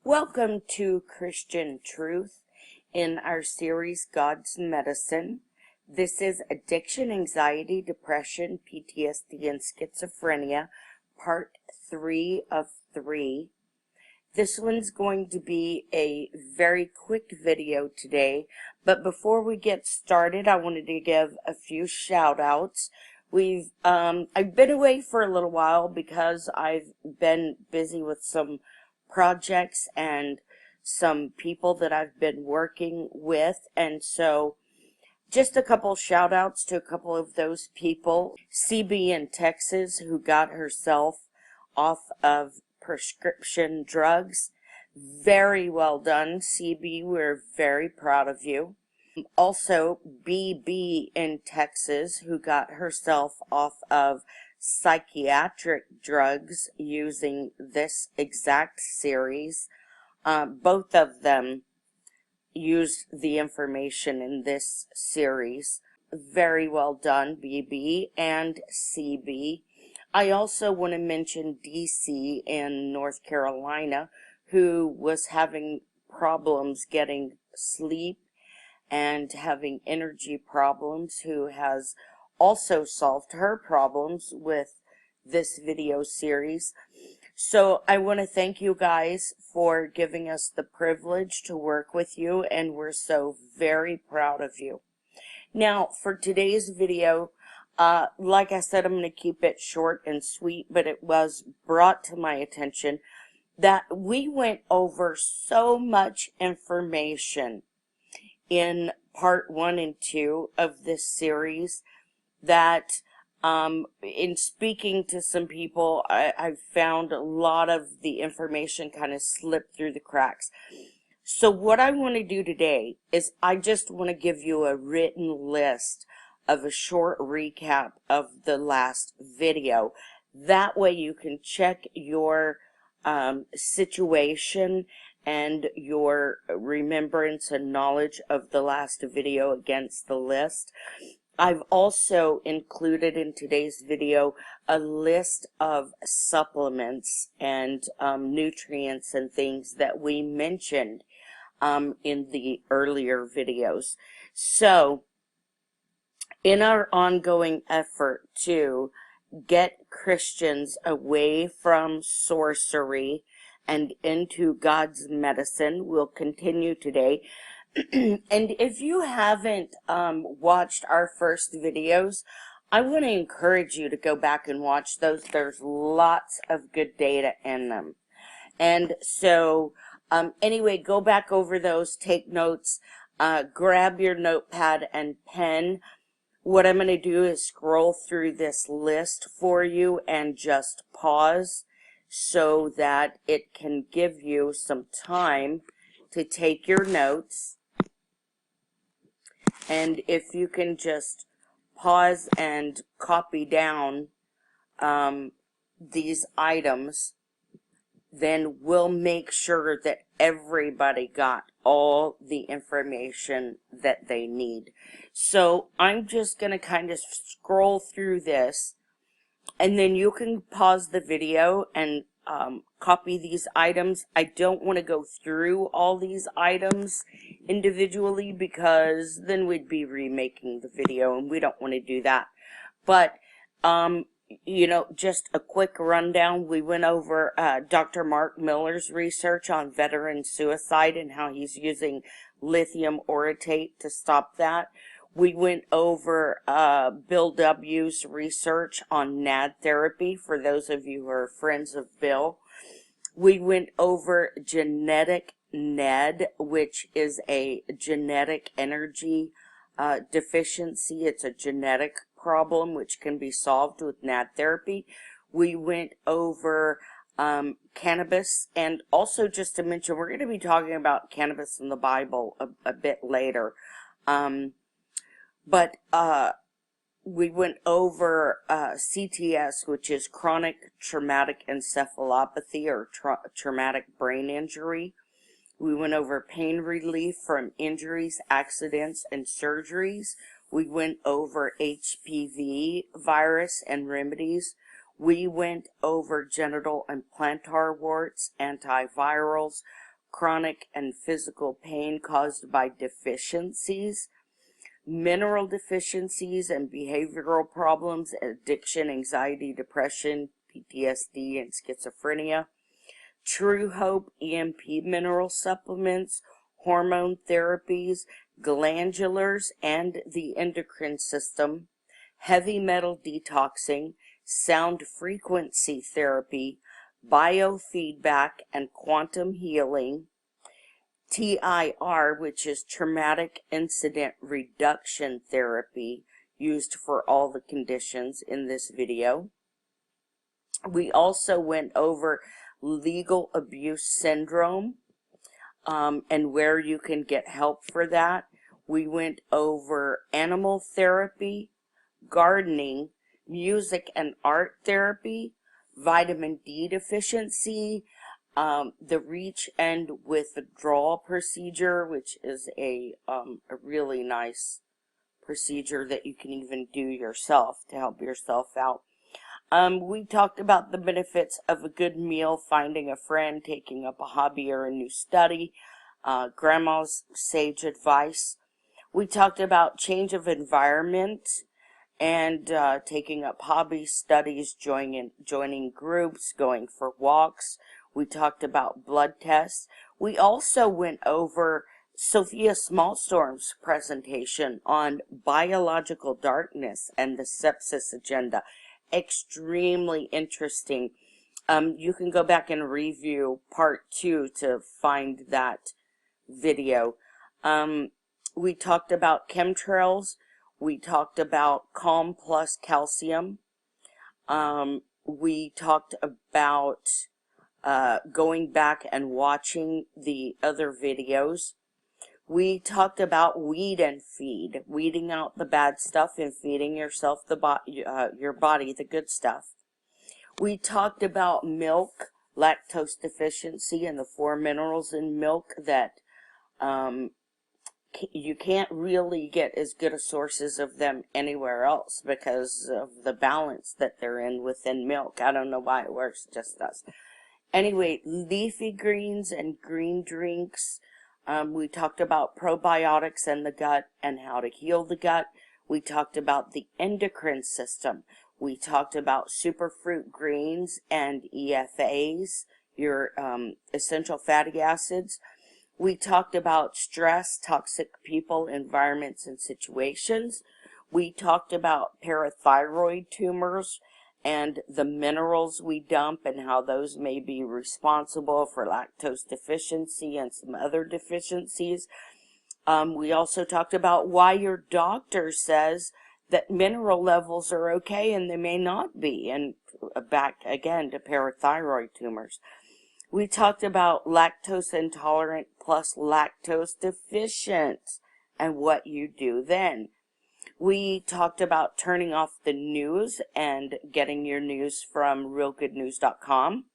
Welcome to Christian Truth in our series God's Medicine. This is Addiction, Anxiety, Depression, PTSD, and Schizophrenia, Part 3 of 3. This one's going to be a very quick video today, but before we get started, I wanted to give a few shout outs. I've been away for a little while because I've been busy with some projects and some people that I've been working with, and so just a couple shout outs to a couple of those people. CB in Texas, who got herself off of prescription drugs. Very well done, CB. We're very proud of you. Also, BB in Texas, who got herself off of psychiatric drugs using this exact series. Both of them used the information in this series. Very well done, BB and CB. I also want to mention DC in North Carolina, who was having problems getting sleep and having energy problems, who has also solved her problems with this video series. So I want to thank you guys for giving us the privilege to work with you, and we're so very proud of you. Now, for today's video, like I said, I'm going to keep it short and sweet, but it was brought to my attention that we went over so much information in part 1 and 2 of this series that in speaking to some people, I found a lot of the information kind of slipped through the cracks. So what I want to do today is I just want to give you a written list of a short recap of the last video. That way you can check your situation and your remembrance and knowledge of the last video against the list. I've also included in today's video a list of supplements and nutrients and things that we mentioned in the earlier videos. So, in our ongoing effort to get Christians away from sorcery and into God's medicine, we'll continue today. And if you haven't watched our first videos, I want to encourage you to go back and watch those. There's lots of good data in them. And so, anyway, go back over those, take notes, grab your notepad and pen. What I'm going to do is scroll through this list for you and just pause so that it can give you some time to take your notes. And if you can just pause and copy down these items, then we'll make sure that everybody got all the information that they need. So I'm just going to kind of scroll through this, and then you can pause the video and copy these items. I don't want to go through all these items individually because then we'd be remaking the video, and we don't want to do that. But you know, just a quick rundown. We went over Dr. Mark Miller's research on veteran suicide and how he's using lithium orotate to stop that. We went over Bill W.'s research on NAD therapy, for those of you who are friends of Bill. We went over genetic NAD, which is a genetic energy deficiency. It's a genetic problem which can be solved with NAD therapy. We went over cannabis, and also just to mention, we're going to be talking about cannabis in the Bible a bit later. But we went over CTS, which is chronic traumatic encephalopathy, or traumatic brain injury. We went over pain relief from injuries, accidents, and surgeries. We went over HPV virus and remedies. We went over genital and plantar warts, antivirals, chronic and physical pain caused by deficiencies, mineral deficiencies and behavioral problems, addiction, anxiety, depression, PTSD, and schizophrenia. True Hope EMP mineral supplements, hormone therapies, glandulars and the endocrine system, heavy metal detoxing, sound frequency therapy, biofeedback and quantum healing, TIR, which is traumatic incident reduction therapy, used for all the conditions in this video. We also went over legal abuse syndrome and where you can get help for that. We went over animal therapy, gardening, music and art therapy, vitamin D deficiency, the reach and withdrawal procedure, which is a really nice procedure that you can even do yourself to help yourself out. We talked about the benefits of a good meal, finding a friend, taking up a hobby or a new study, grandma's sage advice. We talked about change of environment and taking up hobbies, studies, joining groups, going for walks. We talked about blood tests. We also went over Sophia Smallstorm's presentation on biological darkness and the sepsis agenda. Extremely interesting. You can go back and review part 2 to find that video. We talked about chemtrails. We talked about Calm Plus Calcium. We talked about going back and watching the other videos. We talked about weed and feed, weeding out the bad stuff and feeding yourself your body the good stuff. We talked about milk, lactose deficiency, and the 4 minerals in milk that you can't really get as good a sources of them anywhere else because of the balance that they're in within milk. I don't know why it works, it just does. Anyway, leafy greens and green drinks. We talked about probiotics in the gut and how to heal the gut. We talked about the endocrine system. We talked about superfruit greens and EFAs, your essential fatty acids. We talked about stress, toxic people, environments, and situations. We talked about parathyroid tumors and the minerals we dump and how those may be responsible for lactose deficiency and some other deficiencies. We also talked about why your doctor says that mineral levels are okay and they may not be, and back again to parathyroid tumors. We talked about lactose intolerant plus lactose deficient and what you do then. We talked about turning off the news and getting your news from realgoodnews.com.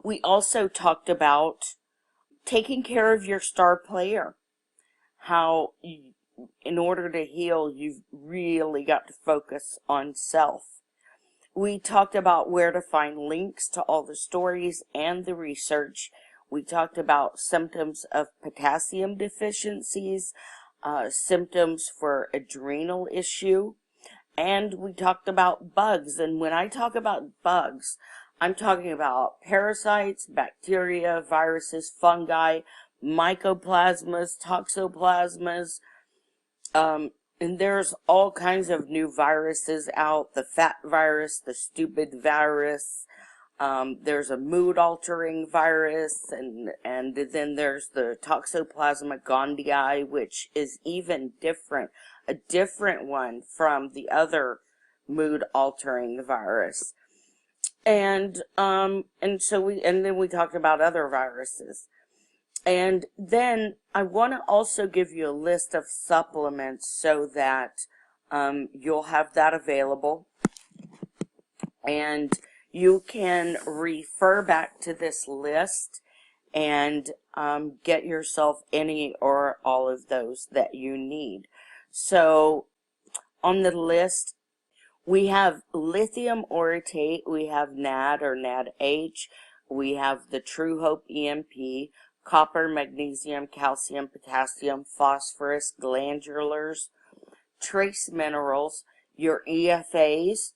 We also talked about taking care of your star player. How, in order to heal, you've really got to focus on self. We talked about where to find links to all the stories and the research. We talked about symptoms of potassium deficiencies, symptoms for adrenal issue, and we talked about bugs. And when I talk about bugs, I'm talking about parasites, bacteria, viruses, fungi, mycoplasmas, toxoplasmas, and there's all kinds of new viruses out. The fat virus, the stupid virus, there's a mood-altering virus, and then there's the Toxoplasma gondii, which is even different, a different one from the other mood-altering virus. And then we talked about other viruses. And then I want to also give you a list of supplements so that you'll have that available. And you can refer back to this list and get yourself any or all of those that you need. So on the list, we have lithium orotate, we have NAD or NADH, we have the True Hope EMP, copper, magnesium, calcium, potassium, phosphorus, glandulars, trace minerals, your EFAs.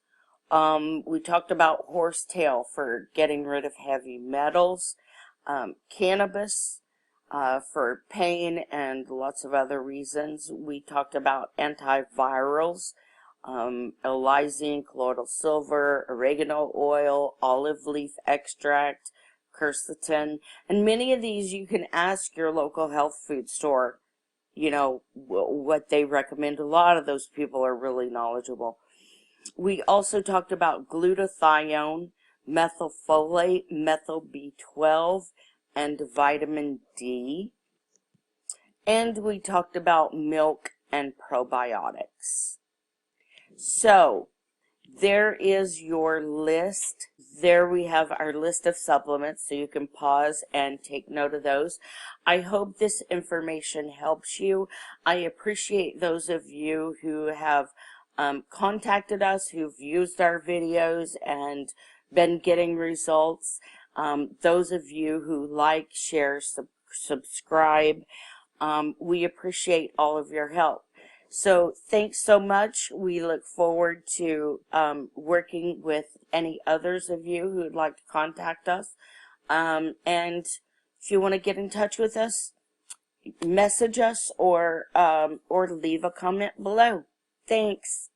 We talked about horsetail for getting rid of heavy metals, cannabis for pain and lots of other reasons. We talked about antivirals, lysine, colloidal silver, oregano oil, olive leaf extract, quercetin, and many of these you can ask your local health food store, you know, what they recommend. A lot of those people are really knowledgeable. We also talked about glutathione, methylfolate, methyl B12, and vitamin D. And we talked about milk and probiotics. So, there is your list. There we have our list of supplements, so you can pause and take note of those. I hope this information helps you. I appreciate those of you who have contacted us, who've used our videos and been getting results. Those of you who like, share, subscribe, we appreciate all of your help. So thanks so much. We look forward to working with any others of you who would like to contact us. And if you want to get in touch with us, message us or leave a comment below. Thanks.